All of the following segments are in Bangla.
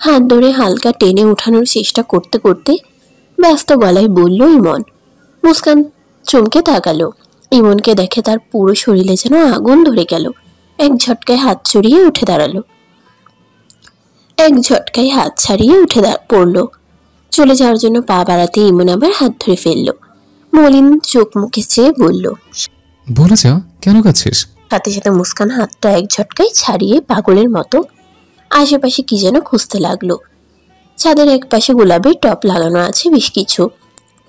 হাত ধরে হালকা টেনে উঠানোর চেষ্টা করতে করতে ব্যস্ত গলায় বলল ইমন। মুস্কান চমকে তাকালো। ইমনকে দেখে তার পুরো শরীরে যেন আগুন ধরে গেল। এক ঝটকায় হাত ছাড়িয়ে উঠে পড়ল। চলে যাওয়ার জন্য পা বাড়াতে ইমন আবার হাত ধরে ফেলল। মলিন চোখ মুখে চেয়ে বলল, বলে যা, কেন কাঁদছিস? সাথে সাথে মুস্কান হাতটা এক ঝটকায় ছাড়িয়ে পাগলের মতো আশেপাশে কি যেন খুঁজতে লাগলো। ছাদের এক পাশে গোলাপের টপ লাগানো আছে বেশ কিছু,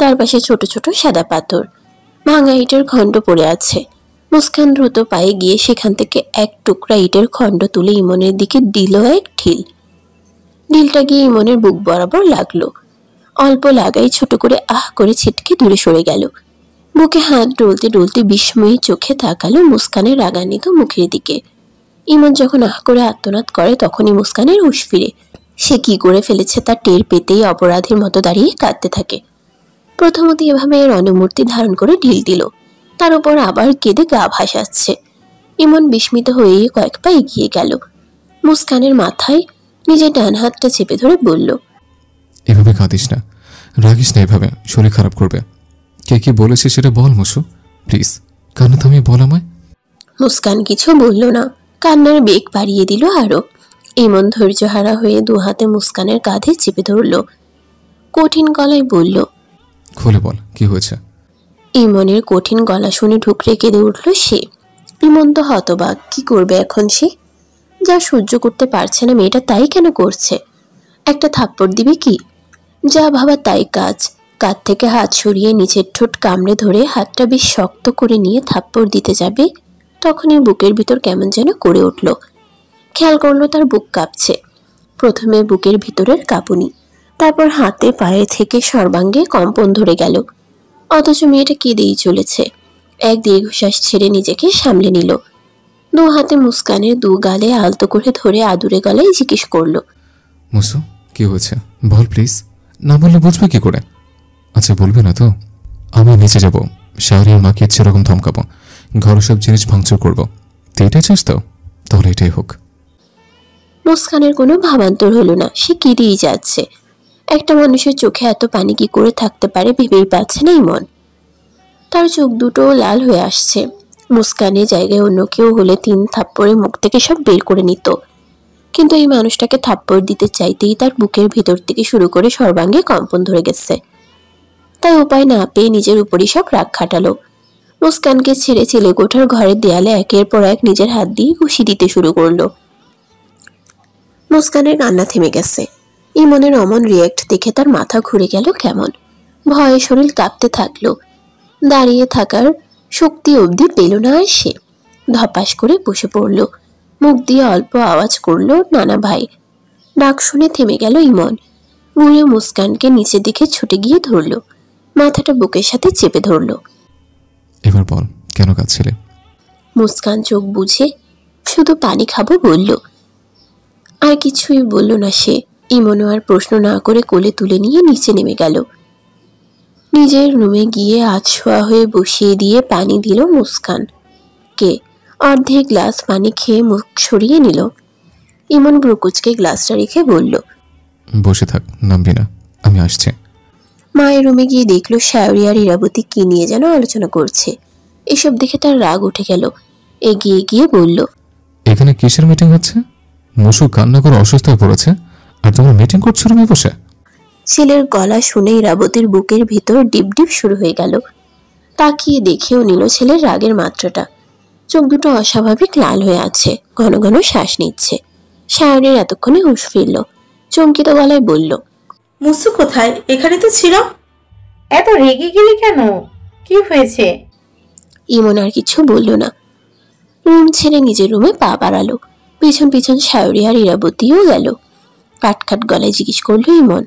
তার পাশে ছোট ছোট সাদা পাথর, ভাঙা ইটের খণ্ড পড়ে আছে। মুস্কান দ্রুত পায়ে গিয়ে সেখান থেকে এক টুকরা ইটের খণ্ড তুলে ইমনের দিকে দিল এক ঢিল। ঢিলটা গিয়ে ইমনের বুক বরাবর লাগলো। অল্প লাগাই ছোট করে আহ করে ছিটকে দূরে সরে গেল। বুকে হাত ডলতে ডলতে বিস্ময়ী চোখে তাকালো মুস্কানের রাগান্বিত মুখের দিকে। ইমন যখন আহ করে আত্মনাদ করে তখনই মুস্কানের হুঁশ ফিরে। সে কি করে ফেলেছে তা টের পেতেই অপরাধীর মতো দাঁড়িয়ে কাঁদতে থাকে। প্রথমত এভাবে রণমূর্তি ধারণ করে ঢিল দিল, তার উপর আবার কেঁদে গা ভাসাচ্ছে। ইমন বিস্মিত হয়ে কয়েক পা এগিয়ে গেল। মুস্কানের মাথায় নিজের ডান হাতটা চেপে ধরে বলল, এভাবে কাঁদিস না, রাগিস না, এভাবে শরীর খারাপ করবে। কে কি বলেছে সেটা বল মুসু, প্লিজ। কান্না থামিয়ে বল আমায়। মুস্কান কিছু বলল না, কান্নার বেগ বাড়িয়ে দিল আরো। ইমন ধৈর্যহারা হয়ে দু হাতে মুস্কানের কাঁধে চেপে ধরল। কঠিন গলায় বলল, খুলে বল কি হয়েছে। ইমনের কঠিন গলা শুনে ঢুকরে কেঁদে উঠল সে। ইমন তো হতবাক, কি করবে এখন সে? যা সহ্য করতে পারছে না মেয়েটা তাই কেন করছে? একটা থাপ্পড় দিবে কি? যা ভাবা তাই কাজ। কাঁধ থেকে হাত সরিয়ে নিচের ঠোঁট কামড়ে ধরে হাতটা বেশ শক্ত করে নিয়ে থাপ্পড় দিতে যাবে, তখনই বুকের ভিতর কেমন যেন করে উঠল। খেয়াল করলো তার বুক কাঁপছে। প্রথমে বুকের ভিতরের কাঁপুনি, তারপর হাতে পায়ে থেকে সর্বাঙ্গে কম্পন ধরে গেল। অথচ মেয়েটা কেঁদেই চলেছে। এক দীর্ঘশ্বাস ছেড়ে নিজেকে সামলে নিল। দু হাতে মুস্কানের দু গালে আলতো করে ধরে আদুরে গলায় জিজ্ঞেস করলো, মুসু কি হয়েছে বল প্লিজ। না বললে বুঝবে কি করে? আচ্ছা বলবে না তো? আমি নিচে যাব, শাহরিয়ার মাকে ইচ্ছে রকম ধমকাবো, ঘর সব জিনিস ভাঙচুর করবো। তুই এটাই চাস তো? তাহলে এটাই হোক। মুস্কানের কোনো ভাবান্তর হলো না, সে কেঁদেই যাচ্ছে। একটা মানুষের চোখে এত পানি কি করে থাকতে পারে ভেবেই পাচ্ছে না ইমন। তার চোখ দুটো লাল হয়ে আসছে। মুস্কানের জায়গায় অন্য কেউ হলে 3 থাপ্পড়ে মুখ থেকে সব বের করে নিত, কিন্তু এই মানুষটাকে থাপ্পড় দিতে চাইতেই তার বুকের ভেতর থেকে শুরু করে সর্বাঙ্গে কম্পন ধরে গেছে। তাই উপায় না পেয়ে নিজের উপরই সব রাগ খাটালো। মুস্কানকে ছেড়ে ছেলে কোঠার ঘরের দেয়ালে একের পর এক নিজের হাত দিয়ে ঘুষি দিতে শুরু করলো। মুস্কানের কান্না থেমে গেছে। ইমনের অমন রিয়্যাক্ট দেখে তার মাথা ঘুরে গেল কেমন। ভয়ে শরীর কাঁপতে থাকলো। দাঁড়িয়ে থাকার শক্তি অবধি পেল না আর সে। ধপাস করে বসে পড়ল। মুখ দিয়ে অল্প আওয়াজ করলো, নানা ভাই। ডাক শুনে থেমে গেল ইমন। ঘুরে মুস্কানকে নিচের দিকে ছুটে গিয়ে ধরল, মাথাটা বুকের সাথে চেপে ধরল। এবার বল কেন কাঁদছিলে? মুস্কান চোখ বুঝে শুধু পানি খাবো বলল। আর কিছুই বলল না সে। ইমনও আর প্রশ্ন না করে কোলে তুলে নিয়ে নিচে নেমে গেল। নিজের রুমে গিয়ে আধশোয়া হয়ে বসিয়ে দিয়ে পানি দিল মুস্কানকে। অর্ধেক গ্লাস পানি খেয়ে মুখ সরিয়ে নিল। ইমন ব্রুকুচকে গ্লাসটা রেখে বলল, বসে থাক, নামবি না, আমি আসছি। মায়ের রুমে গিয়ে দেখলো শায়রি আর ইরাবতী কি নিয়ে যেন আলোচনা করছে। এসব দেখে তার রাগ উঠে গেল। এগিয়ে গিয়ে বলল, এখানে কিসের মিটিং হচ্ছে? মুসু কান্না করে অসুস্থ হয়ে পড়েছে আর তোমরা মিটিং করছো রুমে বসে? ছেলের গলা শুনে ইরাবতীর বুকের ভিতর ডিপ ডিপ শুরু হয়ে গেল। তাকিয়ে দেখেও নিল ছেলের রাগের মাত্রাটা। চোখ দুটো অস্বাভাবিক লাল হয়ে আছে, ঘন ঘন শ্বাস নিচ্ছে। শায়রির এতক্ষণে হুঁশ ফিরল। চমকিত গলায় বলল, মুসু কোথায়? এখানে তো ছিল। এত রেগে গেলি কেন? কি হয়েছে? ইমন আর কিছু বলল না। রুম ছেড়ে নিজের রুমে পা বাড়ালো। পিছন পিছন শায়রি আর ইরাবতীও গেল। কাটখাট গলায় জিজ্ঞেস করলো ইমন,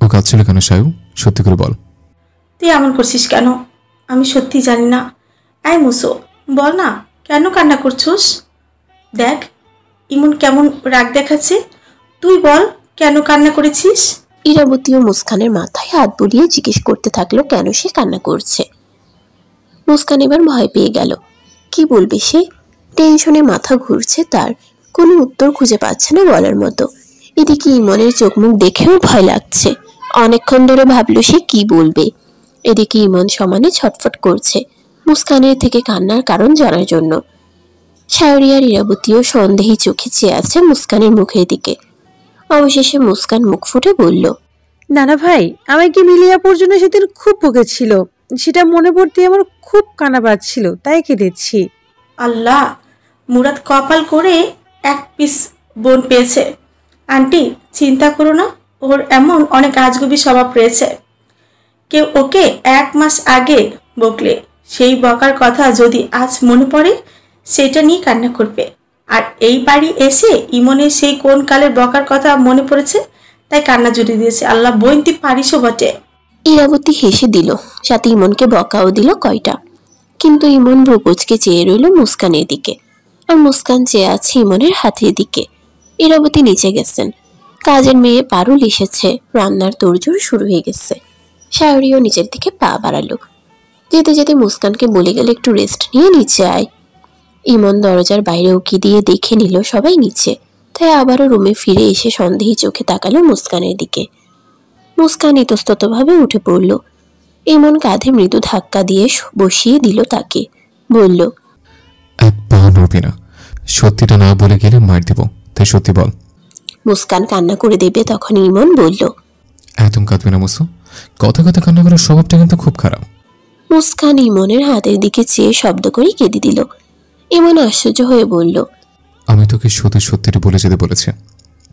ও কাঁদছিল কেন সায়ু? সত্যি করে বল। তুই এমন করছিস কেন? আমি সত্যি জানি না। এই মুসু, বল না কেন কান্না করছিস? দেখ ইমন কেমন রাগ দেখাচ্ছে। তুই বল কেন কান্না করেছিস? ইরাবতী ও মুস্কানের মাথায় হাত বুলিয়ে জিজ্ঞেস করতে থাকলো কেন সে কান্না করছে। মুস্কান এবার ভয় পেয়ে গেল। কি বলবে সে? টেনশনে মাথা ঘুরছে তার, কোনো উত্তর খুঁজে পাচ্ছে না বলার মতো। এদিকে ইমনের চোখ মুখ দেখেও ভয় লাগছে। অনেকক্ষণ ধরে ভাবলো সে কি বলবে। এদিকে ইমন সমানে ছটফট করছে মুস্কানের থেকে কান্নার কারণ জানার জন্য। সায়রী আর ইরাবতীও সন্দেহী চোখে চেয়ে আছে মুস্কানের মুখের দিকে। অবশেষে মুস্কান মুখ ফুটে বলল, নানা ভাই আমাকে মিলিয়াপুর জন্য সেদিন খুব বকেছিল, সেটা মনে পড়তে আমার খুব কান্না পাচ্ছিল, তাই কেঁদেছি। আল্লাহ, মুরাদ কপাল করে এক পিস বোন পেয়েছে। আন্টি চিন্তা করো না, ওর এমন অনেক আজগুবি স্বভাব রয়েছে। কেউ ওকে 1 মাস আগে বকলে সেই বকার কথা যদি আজ মনে পড়ে সেটা নিয়ে কান্না করবে। আর এই বাড়ি এসে ইমনের সেই কোন কালের বকার কথা মনে পড়েছে, তাই কান্না জুড়ে দিয়েছে। আল্লাহ বইনতি পারিসও বটে। ইরাবতী হেসে দিল, সাথে ইমনকে বকাও দিল কয়টা। কিন্তু ইমন ভ্রুকুচকে চেয়ে রইল মুস্কানের দিকে, আর মুস্কান চেয়ে আছে ইমনের হাতের দিকে। ইরাবতী নিচে গেছেন, কাজের মেয়ে পারুল এসেছে, রান্নার তোড়জোড় শুরু হয়ে গেছে। সায়রীও নিচের দিকে পা বাড়ালো। যেতে যেতে মুস্কানকে বলে গেল একটু রেস্ট নিয়ে নিচে আয়। ইমন দরজার বাইরে উকি দিয়ে দেখে নিল সবাই নিচে, তাই আবারও রুমে ফিরে এসে সন্দেহী চোখে তাকালো মুস্কানের দিকে। মুস্কান ইতস্ততভাবে উঠে পড়ল। ইমন কাঁধে মৃদু ধাক্কা দিয়ে বসিয়ে দিল তাকে, বলল, এক পা নড়বি না, সত্যিটা না বলে গেলে মার দেব, তাই সত্যি বল। মুস্কান কান্না করে দেবে তখন ইমন বলল, একদম কাঁদবি না মুসু, কথা কথা কান্না করার স্বভাবটা কিন্তু খুব খারাপ। মুস্কান ইমনের হাতের দিকে চেয়ে শব্দ করে কেঁদে দিল। ইমন আশ্চর্য হয়ে বলল, আমি তোকে শুধু সত্যিটা বলে যেতে বলেছি,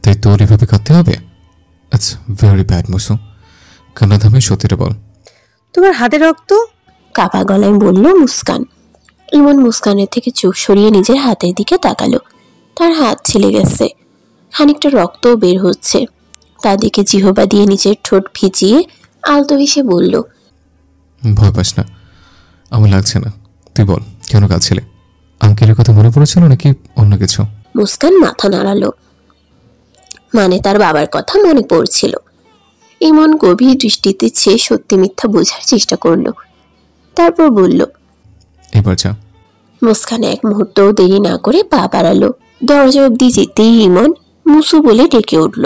তাই তোর এভাবে কাঁদতে হবে? ইটস ভেরি ব্যাড মুসু, কান্না থামে, সত্যিটা বল। তোমার হাতে রক্ত? কাপা গলায় বলল মুস্কান। ইমন মুস্কানের থেকে চোখ সরিয়ে নিজের হাতের দিকে তাকালো। তার হাত ছিলে গেছে, খানিকটা রক্তও বের হচ্ছে। তার দিকে জিহবা দিয়ে নিজের ঠোঁট ভিজিয়ে আলতো হেসে বলল, ভয় পাস না, আমার লাগছে না। তুই বল, কেন কাঁদছিলে? আঙ্কেলের কথা মনে পড়েছিল নাকি অন্য কিছু? মুস্কান মাথা নাড়ালো, মানে তার বাবার কথা মনে পড়ছিল। ইমন গভীর দৃষ্টিতে চেয়ে সত্যি মিথ্যা বোঝার চেষ্টা করলো, তারপর বলল, এবার যা। মুস্কান এক মুহূর্তও দেরি না করে পা বাড়ালো। দরজা অবধি যেতেই ইমন মুসু বলে ডেকে উঠল।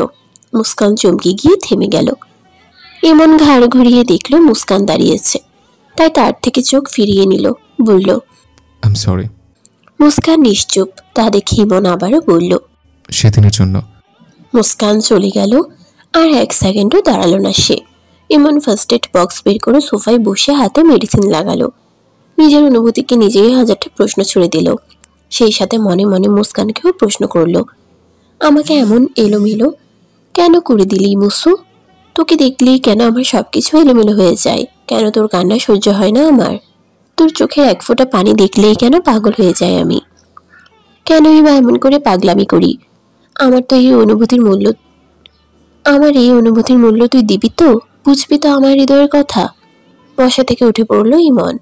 মুস্কান চমকে গিয়ে থেমে গেল। ইমন ঘাড় ঘুরিয়ে দেখল মুস্কান দাঁড়িয়েছে, তাই তার থেকে চোখ ফিরিয়ে নিল, বলল, আই এম সরি। মুস্কান নিশ্চুপ। তা দেখে ইমন আবারও বলল, সেদিনের জন্য। মুস্কান চলে গেল, আর 1 সেকেন্ডও দাঁড়ালো না সে। ইমন ফার্স্ট এড বক্স বের করে সোফায় বসে হাতে মেডিসিন লাগালো। নিজের অনুভূতিকে নিজেই হাজারটা প্রশ্ন ছুড়ে দিল। সেই সাথে মনে মনে মুস্কানকেও প্রশ্ন করলো, আমাকে এমন এলোমেলো কেন করে দিলি মুসু? তোকে দেখলেই কেন আমার সবকিছু এলোমেলো হয়ে যায়? কেন তোর কান্না সহ্য হয় না আমার? তোর চোখে 1 ফোঁটা পানি দেখলেই কেন পাগল হয়ে যায় আমি? কেনই বা এমন করে পাগলামি করি? আমার এই অনুভূতির মূল্য তুই দিবি তো? বুঝবি তো আমার হৃদয়ের কথা? বসা থেকে উঠে পড়লো ইমন।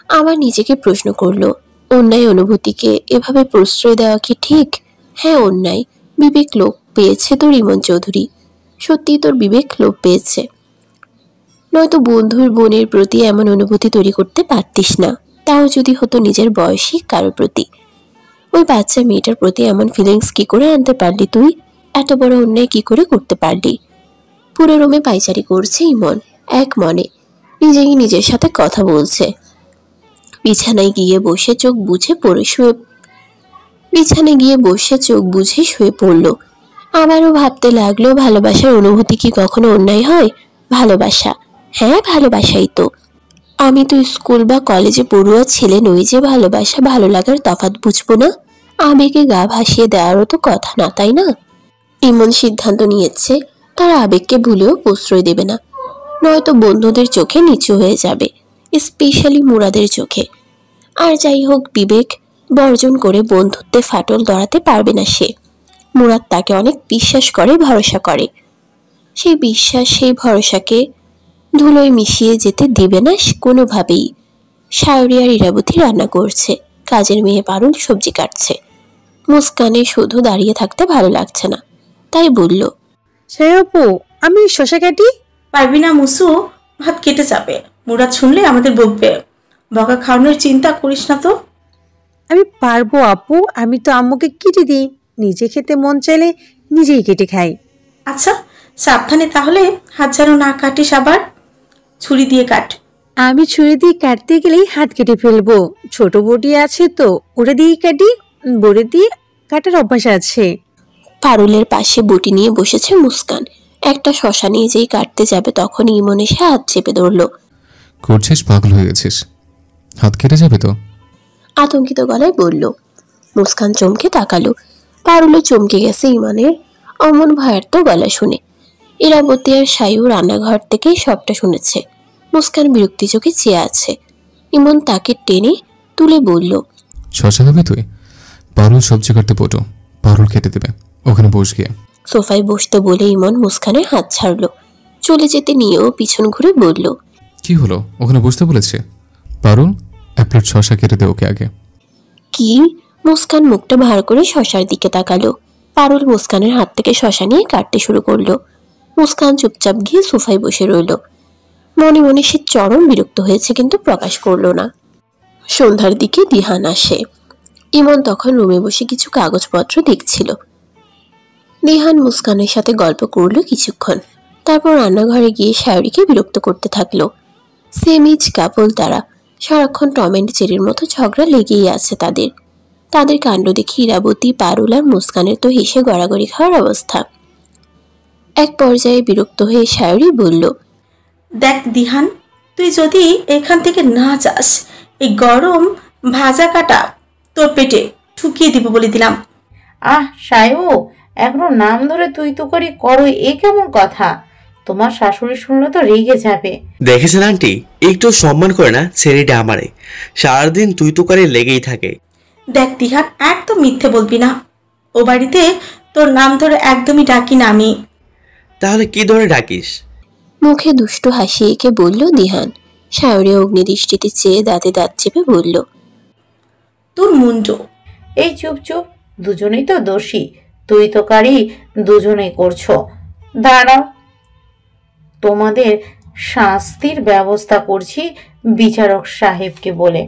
আবার নিজেকে প্রশ্ন করলো, অন্যায় অনুভূতিকে এভাবে প্রশ্রয় দেওয়া কি ঠিক? হ্যাঁ অন্যায়। বিবেক লোপ পেয়েছে তোর ইমন চৌধুরী, সত্যিই তোর বিবেক লোপ পেয়েছে। নয়তো বন্ধুর বোনের প্রতি এমন অনুভূতি তৈরি করতে পারতিস না, তাও যদি হতো নিজের বয়সী কারোর প্রতি। ওই বাচ্চা মেয়েটার প্রতি এমন ফিলিংস কি করে আনতে পারলি তুই? এত বড় অন্যায় কি করে করতে পারলি? পুরো রুমে পাইচারি করছে ইমন, এক মনে নিজের সাথে কথা বলছে। বিছানায় গিয়ে বসে চোখ বুঝে শুয়ে পড়ল। আবারও ভাবতে লাগলো, ভালোবাসার অনুভূতি কি কখনো অন্যায় হয়? ভালোবাসা, হ্যাঁ ভালোবাসাই তো। আমি তো স্কুল বা কলেজে পড়ুয়া ছেলে নই যে ভালোবাসা ভালো লাগার তফাৎ বুঝবো না। আবেগে গা ভাসিয়ে দেওয়ারও তো কথা না, তাই না? ইমন সিদ্ধান্ত নিয়েছে তার আবেগকে ভুলেও প্রশ্রয় দেবে না, নয়তো বন্ধুদের চোখে নিচু হয়ে যাবে, স্পেশালি মুরাদের চোখে। আর যাই হোক, বিবেক বর্জন করে বন্ধুত্বে ফাটল ধরাতে পারবে না সে। মুরাদ তাকে অনেক বিশ্বাস করে, ভরসা করে। সেই বিশ্বাস, সেই ভরসাকে ধুলোয় মিশিয়ে যেতে দিবে না কোনোভাবেই। সায়রী আর ইরাবতী রান্না করছে, কাজের মেয়ে পারুল সবজি কাটছে। মুস্কানে শুধু দাঁড়িয়ে থাকতে ভালো লাগছে না, তাই বলল, আপু আমি শশা কাটি। পারবি না মুসু, ভাত কেটে যাবে। মুরাদ শুনলে আমাদের বকবে। বকা খাওয়ানোর চিন্তা করিস না তো। আমি পারবো আপু, আমি তো আম্মুকে কেটে দিই, নিজে খেতে মন চাইলে নিজেই কেটে খাই। আচ্ছা সাবধানে, তাহলে হাত যেন না কাটিস, আবার ছুরি দিয়ে কাট। আমি ছুরি দিয়ে কাটতে গেলেই হাত কেটে ফেলবো। ছোট বটি আছে তো, ওটা দিয়েই কাটি। বড়ি দিয়ে কাটার অভ্যাস আছে। পারুলের পাশে বটি নিয়ে বসেছে মুস্কান। একটা শশা নিয়ে যেই কাটতে যাবে তখন ইমন এসে হাত চেপে ধরল। করছিস, পাগল হয়ে গেছিস? হাত কেটে যাবে তো। আতঙ্কিত গলায় বলল। মুস্কান চমকে তাকালো। পারুলও চমকে গেছে ইমনের অমন ভয়ার্ত গলা শুনে। ইরাবতী আর সায়ু রান্নাঘর থেকে সবটা শুনেছে। মুস্কান বিরক্তি চোখে চেয়ে আছে। ইমন তাকে টেনে তুলে বলল, শশা খাবি তুই? পারুল সবজি কাটতে পটো, পারুল কেটে দেবে, ওখানে বস গিয়ে। সোফায় বসতে বলে ইমন মুস্কানের হাত ছাড়লো। চলে যেতে নিয়েও পিছন ঘুরে বলল, কি হলো, ওখানে বসতে বলেছে? পারুল, এক প্লেট শশা কেটে দে ওকে আগে। কি? মুস্কান মুখটা ভার করে শশার দিকে তাকালো। পারুল মুস্কানের হাত থেকে শশা নিয়ে কাটতে শুরু করলো। মুস্কান চুপচাপ গিয়ে সোফায় বসে রইল। মনে মনে সে চরম বিরক্ত হয়েছে, কিন্তু প্রকাশ করলো না। সন্ধ্যার দিকে দিহান আসে। ইমন তখন রুমে বসে কিছু কাগজপত্র দেখছিল। দিহান মুস্কানের সাথে গল্প করলো কিছুক্ষণ। তারপর রান্নাঘরে গিয়ে শায়রিকে বিরক্ত করতে থাকলো। সেমিজ কাপল তারা, সারাক্ষণ টম অ্যান্ড জেরির মতো ঝগড়া লেগেই আছে তাদের। তাদের কাণ্ড দেখে ইরাবতী, পারুল আর মুস্কানের তো হেসে গড়াগড়ি খাওয়ার অবস্থা। এক পর্যায়ে বিরক্ত হয়ে শায়রি বলল, দেখ দিহান, তুই যদি এখান থেকে না যাস, এই গরম ভাজা কাটা তোর পেটে ঠুকিয়ে দিব বলে দিলাম। সায়ু, এখনো নাম ধরে তুই তো করি করো, এ কেমন কথা? তোমার শাশুড়ি শুনলে তো রেগে যাবে। দেখেছেন আন্টি, একটু সম্মান করে না ছেলেটা আমারে, সারাদিন তুই তো করে লেগেই থাকে। দেখ দিহান, একদম মিথ্যে বলবি না। ও বাড়িতে তোর নাম ধরে একদমই ডাকি না আমি। তাহলে কি ধরে ডাকিস? মুখে দুষ্টু হাসি এঁকে বলল দিহান। শায়রি অগ্নিদৃষ্টিতে চেয়ে দাঁতে দাঁত চেপে বলল, তোর মুন্ড। এই চুপ চুপ, দুজনেই তো দোষী, তুই তো কারি দুজনেই করছো। দাঁড়াও, তোমাদের শাস্তির ব্যবস্থা করছি বিচারক সাহেবকে বলে।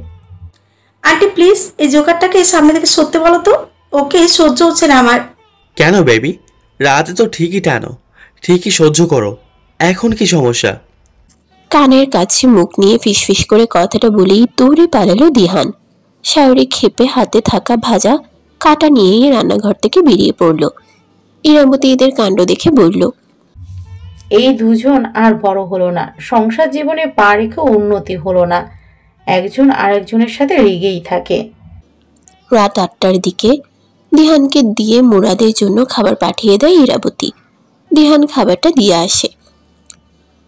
আন্টি প্লিজ, এই জোকারটাকে সামনে থেকে সরতে বলো তো, ওকে সহ্য হচ্ছে না আমার। কেন বেবি, রাতে তো ঠিকই টানো, ঠিকই সহ্য করো, এখন কি সমস্যা? কানের কাছে মুখ নিয়ে ফিসফিস করে কথাটা বলেই দৌড়ে পালালো দিহান। শায়রি ক্ষেপে হাতে থাকা ভাজা কাটা নিয়েই রান্নাঘর থেকে বেরিয়ে পড়ল। ইরাবতী এদের কাণ্ড দেখে বলল, এই দুজন আর বড় হলো না, সংসার জীবনে পা রেখে উন্নতি হলো না, একজন আরেকজনের সাথে লেগেই থাকে। রাত 8টার দিকে দিহানকে দিয়ে মুরাদের জন্য খাবার পাঠিয়ে দেয় ইরাবতী। দিহান খাবারটা দিয়ে আসে।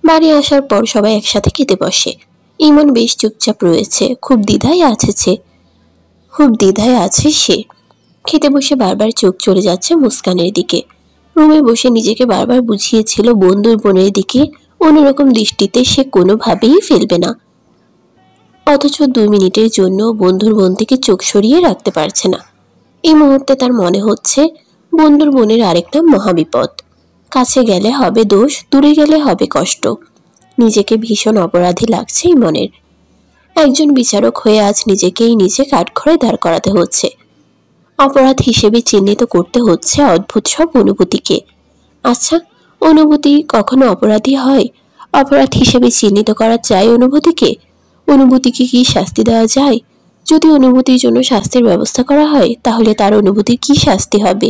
বাড়ি আসার পর সবাই একসাথে খেতে বসে। ইমন বেশ চুপচাপ রয়েছে, খুব দ্বিধায় আছে সে। খেতে বসে বারবার চোখ চলে যাচ্ছে মুস্কানের দিকে। রুমে বসে নিজেকে বারবার বুঝিয়েছিল বন্ধুর বোনের দিকে অন্যরকম দৃষ্টিতে সে কোনোভাবেই ফেলবে না। অথচ 2 মিনিটের জন্য বন্ধুর বোন থেকে চোখ সরিয়ে রাখতে পারছে না। এই মুহূর্তে তার মনে হচ্ছে বন্ধুর বোনের আরেক নাম মহাবিপদ। কাছে গেলে হবে দোষ, দূরে গেলে হবে কষ্ট। নিজেকে ভীষণ অপরাধী লাগছে ইমনের। একজন বিচারক হয়ে আজ নিজেকেই নিজে কাঠখড়ায় দাঁড় করাতে হচ্ছে। অপরাধ হিসেবে চিহ্নিত করতে হচ্ছে অদ্ভুত সব অনুভূতিকে। আচ্ছা, অনুভূতি কখনো অপরাধী হয়? অপরাধ হিসেবে চিহ্নিত করা যায় অনুভূতিকে? অনুভূতিকে কি শাস্তি দেওয়া যায়? যদি অনুভূতির জন্য শাস্তির ব্যবস্থা করা হয়, তাহলে তার অনুভূতির কি শাস্তি হবে?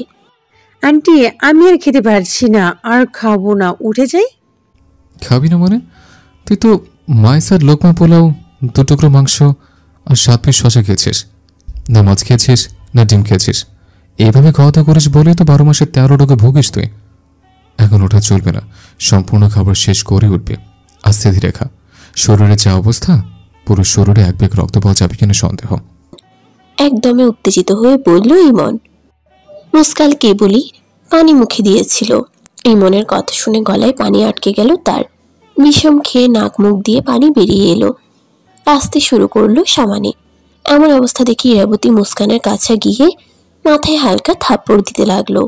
আন্টি, আমি আর খেতে পারছি না, আর খাবো না, উঠে যাই। খাবি না মানে? তুই তো মাইসার লোকমা পোলাও, 2 টুকরো মাংস আর 7 পিস শশা খেয়েছিস, না মাছ খেয়েছিস না ডিম খেয়েছিস। এইভাবে খাওয়া দাওয়া করিস বলে তো 12 মাসে 13 রোগে ভুগিস তুই। এখন ওঠা চলবে না, সম্পূর্ণ খাবার শেষ করে উঠবে। আস্তে ধীরে খা, শরীরে যা অবস্থা, পুরো শরীরে 1 ব্যাগ রক্ত পাওয়া যাবে কিনা সন্দেহ। একদমে উত্তেজিত হয়ে বলল ইমন। মুস্কাল কেবলই পানি মুখে দিয়েছিল। ইমনের কথা শুনে গলায় পানি আটকে গেল তার। বিষম খেয়ে নাক মুখ দিয়ে পানি বেরিয়ে এলো। আসতে শুরু করলো সামানে। এমন অবস্থা দেখে ইরাবতী মুস্কানের কাছে গিয়ে মাথায় হালকা থাপ্পড় দিতে লাগলো।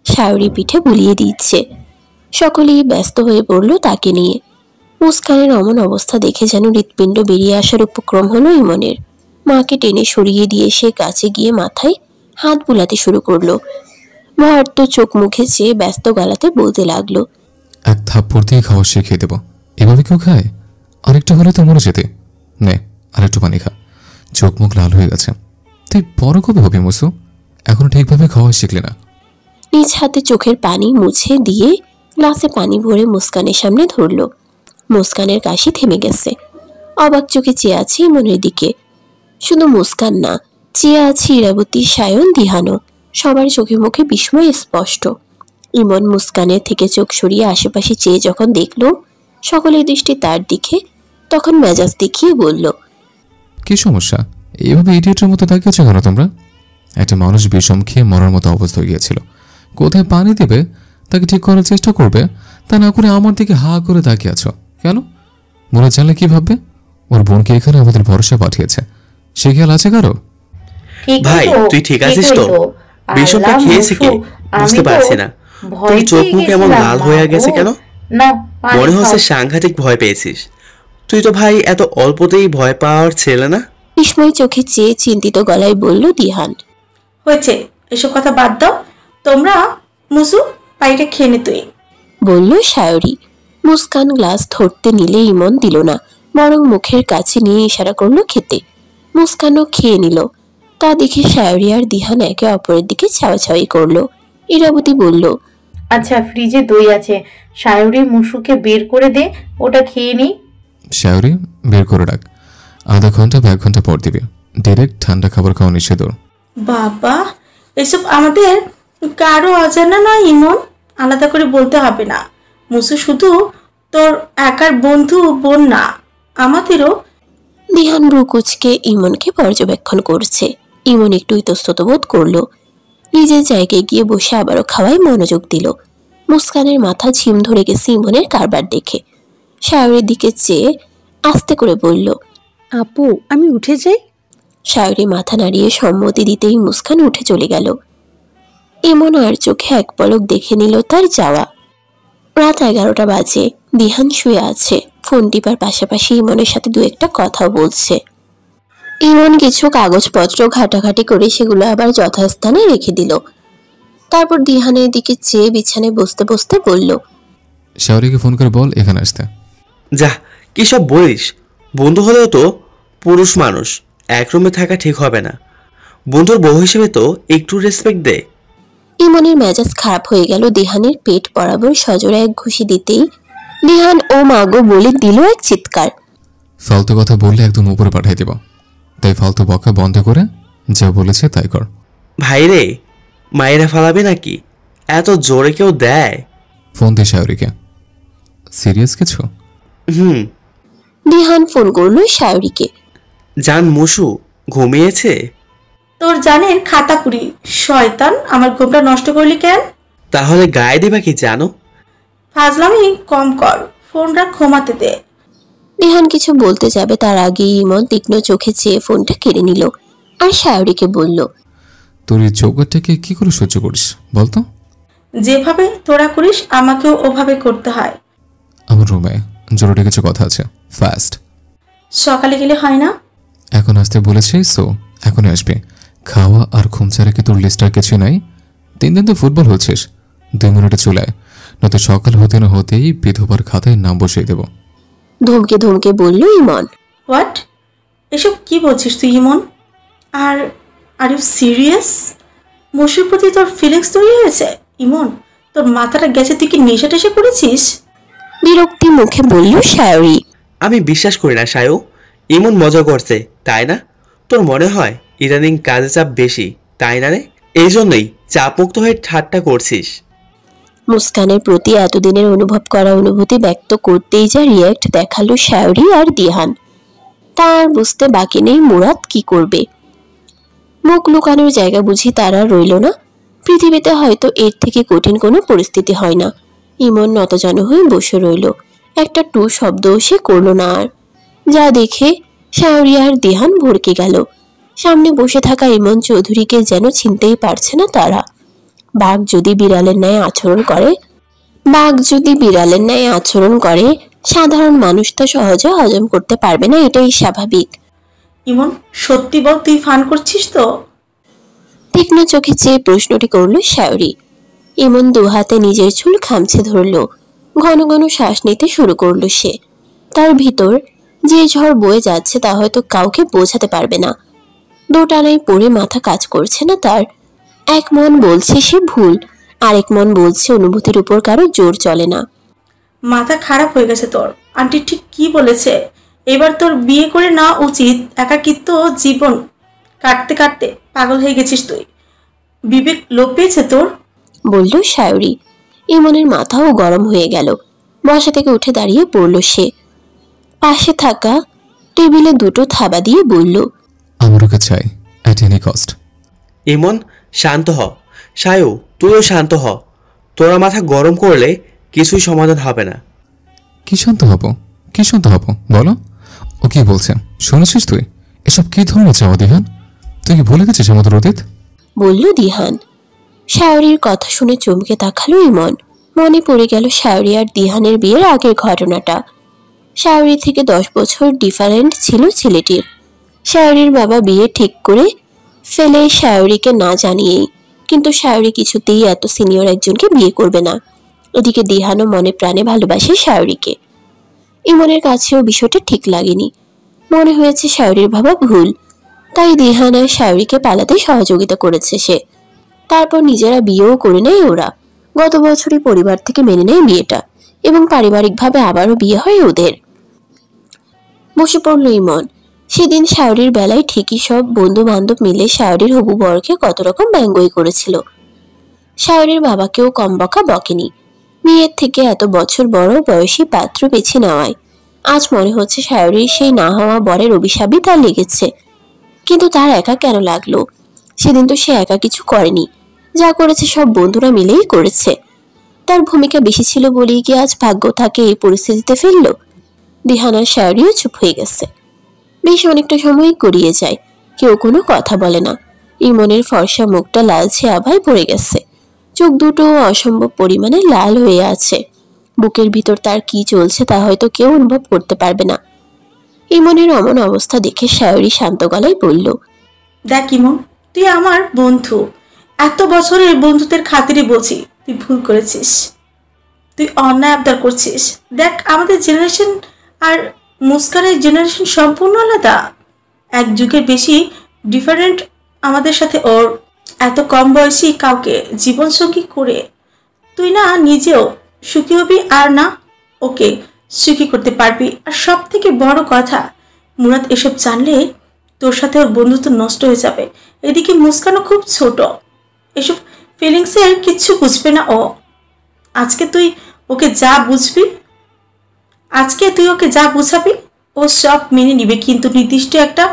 শায়রি পিঠে বুলিয়ে দিচ্ছে। সকলেই ব্যস্ত হয়ে পড়ল তাকে নিয়ে। মুস্কানের অমন অবস্থা দেখে যেন হৃৎপিণ্ড বেরিয়ে আসার উপক্রম হলো ইমনের। মাকে টেনে সরিয়ে দিয়ে সে কাছে গিয়ে মাথায় হাত বুলাতে শুরু করলো। ভয়ার্ত চোখ মুখে চেয়ে ব্যস্ত গলাতে বলতে লাগলো, এক থাপ্পড় দিয়ে খাওয়া শিখিয়ে দেবো। এভাবে কেউ খায়? আরেকটা হলে তো মরে যেতে। নে আরেকটু পানি খা, চোখ মুখ লাল হয়ে গেছে। তুই বড় কবে হবি মুসু? এখনো ঠিকভাবে খাওয়া শিখলি না। নিজ হাতে চোখের পানি মুছে দিয়ে গ্লাসে পানি ভরে মুস্কানের সামনে ধরল। মুস্কানের কাশি থেমে গেছে। অবাক চোখে চেয়ে আছে ইমনের দিকে। শুধু মুস্কান না, চেয়ে আছে ইরাবতী, সায়ন, দিহানও। সবার চোখে মুখে বিস্ময় স্পষ্ট। ইমন মুস্কানের থেকে চোখ সরিয়ে আশেপাশে চেয়ে যখন দেখল সকলের দৃষ্টি তার দিকে, তখন মেজাজ দেখিয়ে বলল, কি সমস্যা? এইভাবে ইডিয়েটের মতো তাকিয়েছো কেন তোমরা? একটা মানুষ বিষম খেয়ে মরার মতো অবস্থা হয়ে গিয়েছিল। কোথায় পানি দেবে তাকে ঠিক করার চেষ্টা করবে, তা না করে আমার দিকে হা করে তাকিয়ে আছো কেন? মনে জানলে কি ভাববে? ওর বোনকে এখানে আমাদের ভরসা পাঠিয়েছে, সে খেয়াল আছে কারো? ভাই তুই ঠিক আছিস তো? বিষমটা খেয়েছে কে বুঝতে পারছি না। তোর চোখ মুখ এমন লাল হয়ে গেছে কেন? মনে হচ্ছে সাংঘাতিক ভয় পেয়েছিস। তুই তো ভাই এত অল্পতেই ভয় পাওয়ার ছেলে না। বিস্ময় চোখে চেয়ে চিন্তিত গলায় বলল দিহান। হয়েছে, এসব কথা বাদ দাও। তোমরা মুসু পানিটা খেয়ে নে তুই, বলল সায়রী। মুস্কান গ্লাস ধরতে নিলে ইমন দিল না, বরং মুখের কাছে নিয়ে ইশারা করলো খেতে। মুস্কানও খেয়ে নিল। তা দেখে সায়রী আর দিহান একে অপরের দিকে ছাওয়াছাওয়ি করলো। ইরাবতী বলল, আচ্ছা ফ্রিজে দই আছে, সায়রী মুসুকে বের করে দে, ওটা খেয়ে নি। শায়রি বের করে রাখ, আধা ঘন্টা বা 1 ঘন্টা পর দিবে। ডিরেক্ট ঠান্ডা খাবার খাওয়া নিষেধ। বাবা এসব আমাদের কারো অজানা নয় ইমন, আলাদা করে বলতে হবে না। মুসু শুধু তোর একার বন্ধু বোন না, আমাদেরও। দিহান ব্রুকুচকে ইমনকে পর্যবেক্ষণ করছে। ইমন একটু ইতস্তত বোধ করলো। নিজের জায়গায় গিয়ে বসে আবারও খাওয়ায় মনোযোগ দিল। মুস্কানের মাথা ঝিম ধরে গেছে ইমনের কারবার দেখে। সায়রের দিকে চেয়ে আস্তে করে বলল, আপু আমি উঠে যাই? সায়রী মাথা নাড়িয়ে সম্মতি দিতেই মুস্কান উঠে চলে গেল। ইমন আর চোখে এক পলক দেখে নিল তার যাওয়া। রাত 11টা বাজে। দিহান শুয়ে আছে, ফোন টিপার পাশাপাশি ইমনের সাথে দু একটা কথাও বলছে। ইমন কিছু কাগজপত্র ঘাটাঘাটি করে সেগুলো আবার যথাস্থানে রেখে দিল। তারপর দিহানের দিকে চেয়ে বিছানায় বসতে বসতে বলল, শাওরিকে ফোন করে বল এখানে আসতে। যা কি সব বলিস? বন্ধু হলেও তো পুরুষ মানুষ, এক রুমে থাকা ঠিক হবে না। বন্ধুর বউ হিসেবে তো একটু রেসপেক্ট দে। ইমনের মেজাজ খারাপ হয়ে গেল। দিহানের পেট বরাবর সজোরে এক ঘুষি দিতেই দিহান ও মাগো বলে দিল এক চিৎকার। ফালতু কথা বললে একদম উপরে পাঠিয়ে দেব, তাই ফালতু বকা বন্ধ করে যা বলেছে তাই কর। ভাইরে মায়েরা ফালাবে নাকি? এত জোরে কেউ দেয়? ফোন দে শাওরিকে। সিরিয়াস কিছু? দিহান ফোন করলো সায়রীকে। জান মুসু ঘুমিয়েছে? তোর জানের খাতা পুরি শয়তান, আমার ঘুমটা নষ্ট করলি কেন? তাহলে গায়ে দিবা কি জানো? ফাজলামি কম কর, ফোনটা ঘুমাতে দে। দিহান কিছু বলতে যাবে তার আগেই ইমন তীক্ষ্ণ চোখে চেয়ে ফোনটা কেড়ে নিল আর সায়রীকে বলল, তোর এই চৌকারটাকে কি করে সহ্য করিস বলতো? যেভাবে তোরা করিস আমাকেও ওভাবে করতে হয়। আমার রুমে জরুরি কিছু কথা আছে, ফাস্ট। সকালে গেলে হয় না? এখন আসতে বলেছি, সো এখনই আসবে। খাওয়া আর ঘুম ছাড়া কি তোর লিস্টার কিছু নাই? 3 দিন তো ফুটবল হচ্ছিস, 2 মিনিটে চলে আয়, নয়তো সকাল হতে না হতেই বিধবার খাতায় নাম বসিয়ে দেব। ধমকে ধমকে বলল ইমন। হোয়াট? এসব কি বলছিস তুই ইমন? Are you serious? মুসুর প্রতি তোর ফিলিংস তৈরি হয়েছে? ইমন তোর মাথাটা গেছে, তুই কি নেশা টেশা করেছিস? বিরক্তি মুখে বলল সায়রী। আমি বিশ্বাস করি না সায়ু, এমন মজা করছে তাই না? তোর মনে হয় ইদানিং কাজে চাপ বেশি তাই না রে? এই জন্যই চাপমুক্ত হয়ে ঠাট্টা করছিস। মুস্কানের প্রতি এতদিনের অনুভব করা অনুভূতি ব্যক্ত করতেই যা রিয়াক্ট দেখালো সায়রী আর দিহান, তার বুঝতে বাকি নেই মুরাদ কি করবে। মুখ লুকানোর জায়গা বুঝি তারা রইল না। পৃথিবীতে হয়তো এর থেকে কঠিন কোনো পরিস্থিতি হয় না। ইমন নতজানু হয়ে বসে রইল, একটা টু শব্দও সে করল না। আর যা দেখে সায়রী আর দিহান ভড়কে গেল। সামনে বসে থাকা ইমন চৌধুরীকে যেন চিনতেই পারছে না তারা। বাঘ যদি বিড়ালের ন্যায় আচরণ করে সাধারণ মানুষ তা সহজে হজম করতে পারবে না, এটাই স্বাভাবিক। ইমন সত্যি বল, তুই ফান করছিস তো? তীক্ষ্ণ চোখে চেয়ে প্রশ্নটি করল সায়রী। ইমন দু হাতে নিজের চুল খামছে ধরল। ঘন ঘন শ্বাস নিতে শুরু করলো সে। তার ভিতর যে ঝড় বয়ে যাচ্ছে তা হয়তো কাউকে বোঝাতে পারবে না। দোটানায় পড়ে মাথা কাজ করছে না তার। এক মন বলছে সে ভুল, আরেক মন বলছে অনুভূতির উপর কারো জোর চলে না। মাথা খারাপ হয়ে গেছে তোর। আন্টি ঠিক কি বলেছে? এবার তোর বিয়ে করে নেওয়া উচিত। একাকিত্ব জীবন কাটতে কাটতে পাগল হয়ে গেছিস তুই। বিবেক লোপ পেয়েছে তোর, বলল সায়রী। ইমনের মাথাও গরম হয়ে গেল। বসা থেকে উঠে দাঁড়িয়ে পড়ল সে। পাশে থাকা টেবিলে দুটো থাবা দিয়ে বলল, আমার ওকে চাই অ্যাট এনি কস্ট। ইমন শান্ত হ। সায়ু তুইও শান্ত হ। তোরা মাথা গরম করলে কিছুই সমাধান হবে না। কি শান্ত হব, কি শান্ত হব বলো? ও কি বলছে শুনেছিস তুই? এসব কি ধরনের চাওয়া দিহান? তুই কি ভুলে গেছিস আমাদের অতীত? বলল দিহান। সায়রীর কথা শুনে চমকে তাকালো ইমন। মনে পড়ে গেল সায়রী আর দিহানের বিয়ের আগের ঘটনাটা। সায়রী থেকে 10 বছর ডিফারেন্ট ছিল ছেলেটির। সায়রীর বাবা বিয়ে ঠিক করে ফেলে সায়রীকে না জানিয়েই, কিন্তু সায়রী কিছুতেই এত সিনিয়র একজনকে বিয়ে করবে না। ওদিকে দিহানও মনে প্রাণে ভালোবাসে সায়রীকে। ইমনের কাছেও বিষয়টা ঠিক লাগেনি। মনে হয়েছে সায়রীর ভাবা ভুল, তাই দিহান আর সায়রীকে পালাতে সহযোগিতা করেছে সে। তারপর নিজেরা বিয়েও করে নেয় ওরা। গত বছরই পরিবার থেকে মেনে নেয় বিয়েটা, এবং পারিবারিকভাবে আবারও বিয়ে হয় ওদের। বসে পড়ল ইমন। সেদিন সায়রীর বেলায় ঠিকই সব বন্ধু বান্ধব মিলে সায়রীর হবু বরকে কত রকম ব্যঙ্গই করেছিল। সায়রীর বাবাকেও কম বকা বকেনি মেয়ের থেকে এত বছর বড় বয়সী পাত্র বেছে নেওয়ায়। আজ মনে হচ্ছে সায়রীর সেই না হওয়া বরের অভিশাপই তার লেগেছে। কিন্তু তার একা কেন লাগলো? সেদিন তো সে একা কিছু করেনি, যা করেছে সব বন্ধুরা মিলেই করেছে। তার ভূমিকা বেশি ছিল বলেই কি আজ ভাগ্য তাকে এই পরিস্থিতিতে ফেললো? দিহানার সায়রীও চুপ হয়ে গেছে। বেশ অনেকটা সময় গড়িয়ে যায়, কেউ কোনো কথা বলে না। ইমনের ফর্সা মুখটা লালচে আভায় পড়ে গেছে। চোখ দুটো অসম্ভব পরিমাণে লাল হয়ে আছে। বুকের ভিতর তার কি চলছে তা হয়তো কেউ অনুভব করতে পারবে না। ইমনের অমন অবস্থা দেখে সায়রী শান্ত গলায় বলল, দেখ ইমন, তুই আমার বন্ধু। এত বছরের বন্ধুত্বের খাতিরে বলছি, তুই ভুল করেছিস। তুই অন্যায় আবদার করছিস। দেখ আমাদের জেনারেশন আর মুস্কানের জেনারেশন সম্পূর্ণ আলাদা। এক যুগের বেশি ডিফারেন্ট আমাদের সাথে ওর। এত কম বয়সী কাউকে জীবনসঙ্গী করে তুই না নিজেও সুখী হবি আর না ওকে সুখী করতে পারবি। আর সব থেকে বড় কথা, মুরাদ এসব জানলে তোর সাথে ওর বন্ধুত্ব নষ্ট হয়ে যাবে। এদিকে মুস্কানও খুব ছোট, এসব ফিলিংসের কিচ্ছু বুঝবে না ও। আজকে তুই ওকে যা বুঝাবি ও সব মেনে নিবে, কিন্তু নির্দিষ্ট একটা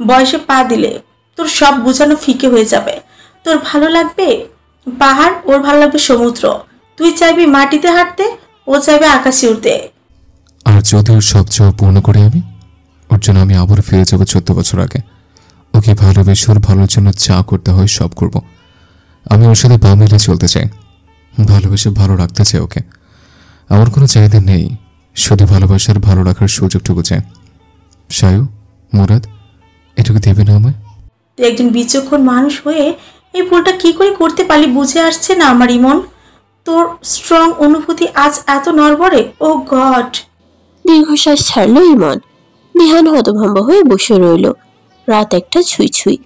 বয়সে পা দিলে তোর সব বোঝানো ফিকে হয়ে যাবে। তোর ভালো লাগবে পাহাড়, ওর ভালো লাগবে সমুদ্র। তুই চাইবি মাটিতে হাঁটতে, ও চাইবে আকাশে উঠতে। আর যদি ওর সব চাওয়া পূর্ণ করে ওর জন্য আমি আবার ফিরে যাবো 14 বছর আগে। ওকে ভালোবেসে ওর ভালোর জন্য যা করতে হয় সব করব। আমি ওর সাথে পা মিলে চলতে চাই, ভালোবেসে ভালো রাখতে চাই ওকে। আমার কোনো চাহিদা নেই, শুধু ভালোবাসার ভালো রাখার সুযোগটুকু চাই। সায়ু, মুরাদ, এটুকু দেবে না আমায়? তুই একজন বিচক্ষণ মানুষ হয়ে এই ভুলটা কি করে করতে পারলি বুঝে আসছে না আমার ইমন। তোর স্ট্রং অনুভূতি আজ এত নড়বড়ে। ও গড! দীর্ঘশ্বাস ছাড়ল ইমন। দিহান হতভম্ব হয়ে বসে রইল। রাত 1টা ছুঁই ছুঁই।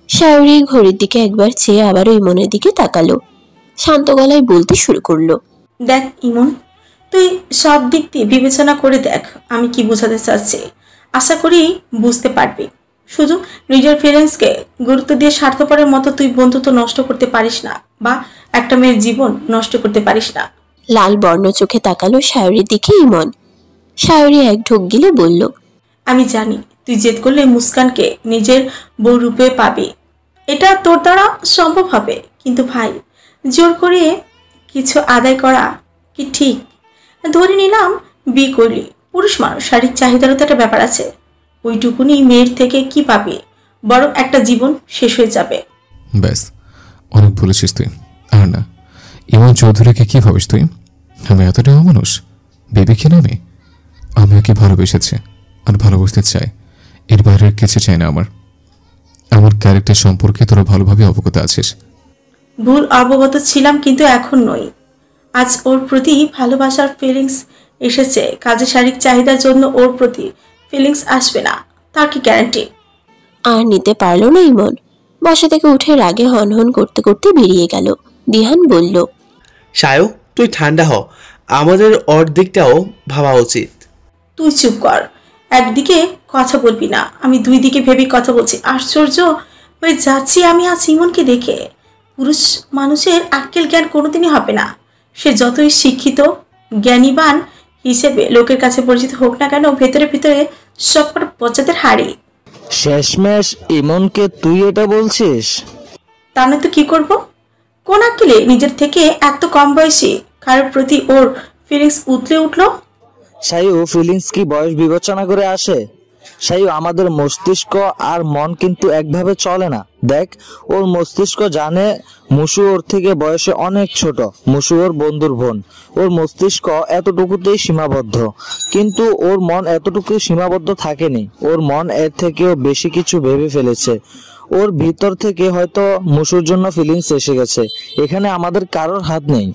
সায়রী ঘড়ির দিকে একবার চেয়ে আবারও ইমনের দিকে তাকালো। শান্ত গলায় বলতে শুরু করলো, দেখ ইমন, তুই সব দিক দিয়ে বিবেচনা করে দেখ আমি কি বোঝাতে চাচ্ছি। আশা করি বুঝতে পারবি। শুধু নিজের ফিলিংসকে গুরুত্ব দিয়ে স্বার্থপরের মতো তুই বন্ধুত্ব নষ্ট করতে পারিস না, বা একটা মেয়ের জীবন নষ্ট করতে পারিস না। লাল বর্ণ চোখে তাকালো সায়রীর দিকে ইমন। সায়রী এক ঢোক গিলে বলল, আমি জানি তুই জেদ করলে মুস্কানকে নিজের বউ রূপে পাবি, এটা তোর দ্বারা সম্ভব হবে। কিন্তু ভাই, জোর করে কিছু আদায় করা কি ঠিক? ধরে নিলাম বিয়ে করলি, পুরুষ মানুষ, শারীরিক চাহিদারও তো একটা ব্যাপার আছে। ওইটুকুনি মেয়ের থেকে কি পাবি? বরং একটা জীবন শেষ হয়ে যাবে। ব্যাস, অনেক বলেছিস তুই। আর না, ইমন চৌধুরীকে কি ভাবিস তুই? আমি এতটাও মানুষ বেবি কিনা? আমি ওকে ভালোবেসেছি আর ভালোবাসতে চাই, এর বাইরে কিছু চাই না। আমার ক্যারেক্টার সম্পর্কে তোরা ভালোভাবে অবগত আছিস। ভুল অবগত ছিলাম, কিন্তু এখন নই। আজ ওর প্রতি ভালোবাসার ফিলিংস এসেছে, কাজে শারীরিক চাহিদার জন্য ওর প্রতি ফিলিংস আসবে না, তার কি গ্যারান্টি? আর নিতে পারলো না ইমন। বাসা থেকে উঠে রাগে হনহন করতে করতে বেরিয়ে গেল। দিহান বলল, সায়ু তুই ঠান্ডা হ, আমাদের অর্ধেকটাও ভাবা উচিত। তুই চুপ কর, একদিকে কথা বলবি না, আমি দুই দিকে ভেবে কথা বলছি। আশ্চর্য হয়ে যাচ্ছি আমি আজ ইমনকে দেখে। পুরুষ মানুষের আক্কেল জ্ঞান কোনোদিনই হবে না, সে যতই শিক্ষিত জ্ঞানীবান হিসেবে লোকের কাছে পরিচিত হোক না কেন, ভেতরে ভিতরে সবকটা পচাতের হাড়ি। শেষমেশ ইমনকে তুই এটা বলছিস? তা নয় তো কি করব? কোন আক্কেলে নিজের থেকে এত কম বয়সী কারোর প্রতি ওর ফিলিংস উতলে উঠলো? সায়ু, ফিলিংস কি বয়স বিবেচনা করে আসে? সায়ু, আমাদের মস্তিষ্ক আর মন কিন্তু একভাবে চলে না। দেখ, ওর মস্তিষ্ক জানে মুসু ওর থেকে বয়সে অনেক ছোট, মুসু ওর বন্ধুর বোন। ওর মস্তিষ্ক এতটুকুতেই সীমাবদ্ধ, কিন্তু ওর মন এতটুকু সীমাবদ্ধ থাকেনি। ওর মন এর থেকেও বেশি কিছু ভেবে ফেলেছে। ওর ভিতর থেকে হয়তো মুসুর জন্য ফিলিংস এসে গেছে। এখানে আমাদের কারোর হাত নেই।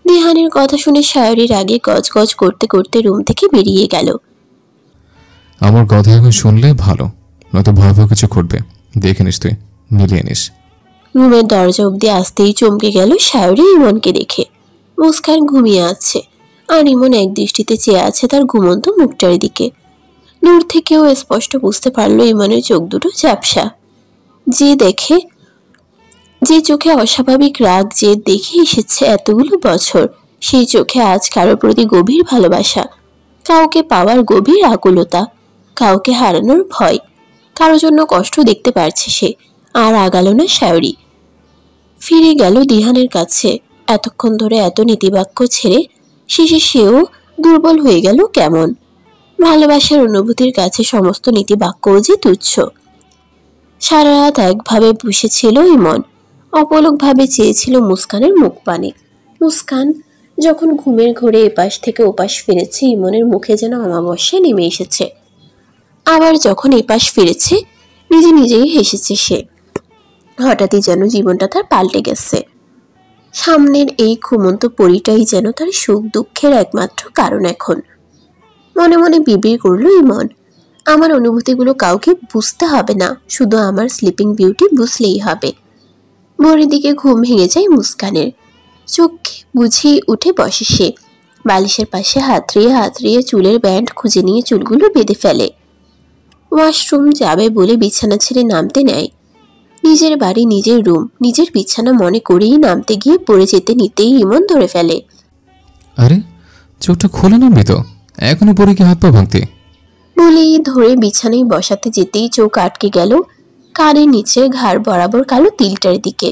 দিহানের কথা শুনে সায়রির আগে গজগজ করতে করতে রুম থেকে বেরিয়ে গেল। আমার কথা এখন শুনলে ভালো, নয়তো ভয়াবহ কিছু ঘটবে। দেখে নিস, তুই মিলিয়ে নিস। রুমের দরজা অব্দি আসতেই চমকে গেল সায়রি ইমনকে দেখে। মুস্কান ঘুমিয়ে আছে, আর ইমন এক দৃষ্টিতে চেয়ে আছে তার ঘুমন্ত মুখটার দিকে। দূর থেকেও স্পষ্ট বুঝতে পারলো ইমনের চোখ দুটো ঝাপসা। যে চোখে অস্বাভাবিক রাগ যে দেখে এসেছে এতগুলো বছর, সেই চোখে আজ কারোর প্রতি গভীর ভালোবাসা, কাউকে পাওয়ার গভীর আকুলতা, কাউকে হারানোর ভয়। কারোর জন্য কষ্ট দেখতে পারছে সে। আর আগালো না সায়রি, ফিরে গেল দিহানের কাছে। এতক্ষণ ধরে এত নীতিবাক্য ছেড়ে শেষে সেও দুর্বল হয়ে গেল কেমন। ভালোবাসার অনুভূতির কাছে সমস্ত নীতিবাক্যও যে তুচ্ছ। সারা রাত একভাবে বসেছিল ইমন, অপলকভাবে চেয়েছিল মুস্কানের মুখ পানে। মুস্কান যখন ঘুমের ঘোরে এপাশ থেকে ওপাশ ফিরেছে, ইমনের মুখে যেন অমাবস্যা নেমে এসেছে। আবার যখন এপাশ ফিরেছে, নিজে নিজেই হেসেছে সে। হঠাৎই যেন জীবনটা তার পাল্টে গেছে। সামনের এই ঘুমন্ত পরিটাই যেন তার সুখ দুঃখের একমাত্র কারণ এখন। মনে মনে বিড়বিড় করল ইমন, আমার অনুভূতিগুলো কাউকে বুঝতে হবে না, শুধু আমার স্লিপিং বিউটি বুঝলেই হবে। ভোরের দিকে ঘুম ভেঙে যায় মুস্কানের। চোখে বুঝিয়ে উঠে বসে সে। বালিশের পাশে হাতড়িয়ে চুলের ব্যান্ড খুঁজে নিয়ে চুলগুলো বেঁধে ফেলে। ওয়াশরুম যাবে বলে বিছানা ছেড়ে নামতে নেয়। নিজের বাড়ি, নিজের রুম, নিজের বিছানা মনে করেই নামতে গিয়ে পড়ে যেতে নিতেই ইমন ধরে ফেলে। আরে চোখটা খোলা নামবি তো, এখনো পরে কি হাত পা ভাঙতে? বলেই ধরে বিছানায় বসাতে যেতেই চোখ আটকে গেল কানের নিচে ঘাড় বরাবর কালো তিলটার দিকে।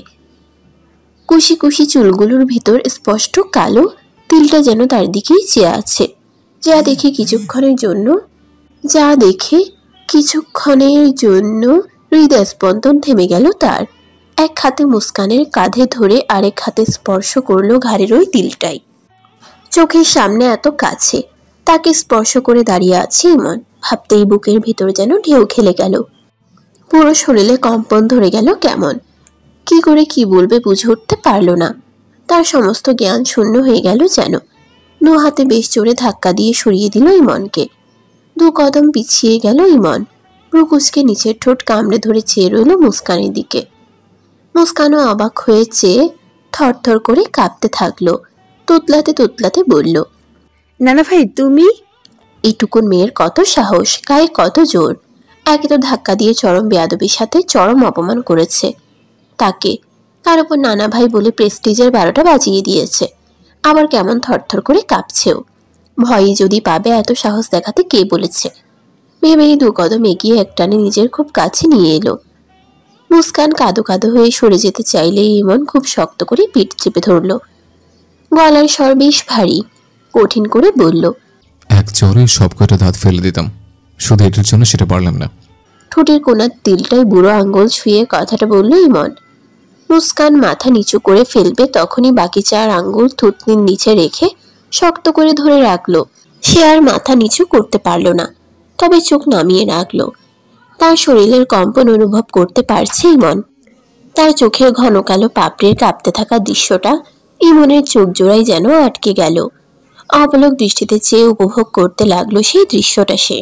কুশি কুশি চুলগুলোর ভিতর স্পষ্ট কালো তিলটা যেন তার দিকেই চেয়ে আছে। যা দেখে কিছুক্ষণের জন্য হৃদয় স্পন্দন থেমে গেল তার। এক হাতে মুস্কানের কাঁধে ধরে আরেক হাতে স্পর্শ করলো ঘাড়ের ওই তিলটাই। চোখের সামনে এত কাছে তাকে স্পর্শ করে দাঁড়িয়ে আছে ইমন। ভাবতেই বুকের ভিতর যেন ঢেউ খেলে গেল। পুরো শরীরে কম্পন ধরে গেল কেমন। কি করে কি বলবে বুঝে উঠতে পারল না। তার সমস্ত জ্ঞান শূন্য হয়ে গেল যেন। দু হাতে বেশ জোরে ধাক্কা দিয়ে সরিয়ে দিল ইমনকে। 2 কদম পিছিয়ে গেল ইমন। ভ্রুকুচকে নিচের ঠোঁট কামড়ে ধরে চেয়ে রইল মুস্কানের দিকে। মুস্কানও অবাক হয়ে চেয়ে থরথর করে কাঁপতে থাকলো। তোতলাতে বলল, নানা ভাই তুমি? এইটুকুন মেয়ের কত সাহস, গায়ে কত জোর! একে তো ধাক্কা দিয়ে চরম বেয়াদবির সাথে চরম অপমান করেছে তাকে, তার উপর নানা ভাই বলে প্রেস্টিজের 12টা বাজিয়ে দিয়েছে। আবার কেমন থরথর করে কাঁপছেও। ভয়ই যদি পাবে এত সাহস দেখাতে কে বলেছে? ভেবেই 2 কদম এগিয়ে একটানে নিজের খুব কাছে নিয়ে এলো। মুস্কান কাঁদো কাঁদো হয়ে সরে যেতে চাইলে ইমন খুব শক্ত করে পিঠ চেপে ধরল। গলার স্বর বেশ ভারী, কঠিন করে বলল, এক চরে সব কটা দাঁত ফেলে দিতাম, শুধু এটার জন্য সেটা পারলাম না। ঠোঁটের কোনার তিলটায় বুড়ো আঙ্গুল ছুঁয়ে কথাটা বলল ইমন। মুস্কান মাথা নিচু করে ফেলবে তখনই বাকি 4 আঙ্গুল থুতনির নিচে রেখে শক্ত করে ধরে রাখলো। সে আর মাথা নিচু করতে পারল না, তবে চোখ নামিয়ে রাখলো। তার শরীরের কম্পন অনুভব করতে পারছে ইমন। তার চোখের ঘন কালো পাপড়ির কাঁপতে থাকা দৃশ্যটা ইমনের চোখ জোড়ায় যেন আটকে গেল। অপলক দৃষ্টিতে চেয়ে উপভোগ করতে লাগলো সেই দৃশ্যটা সে।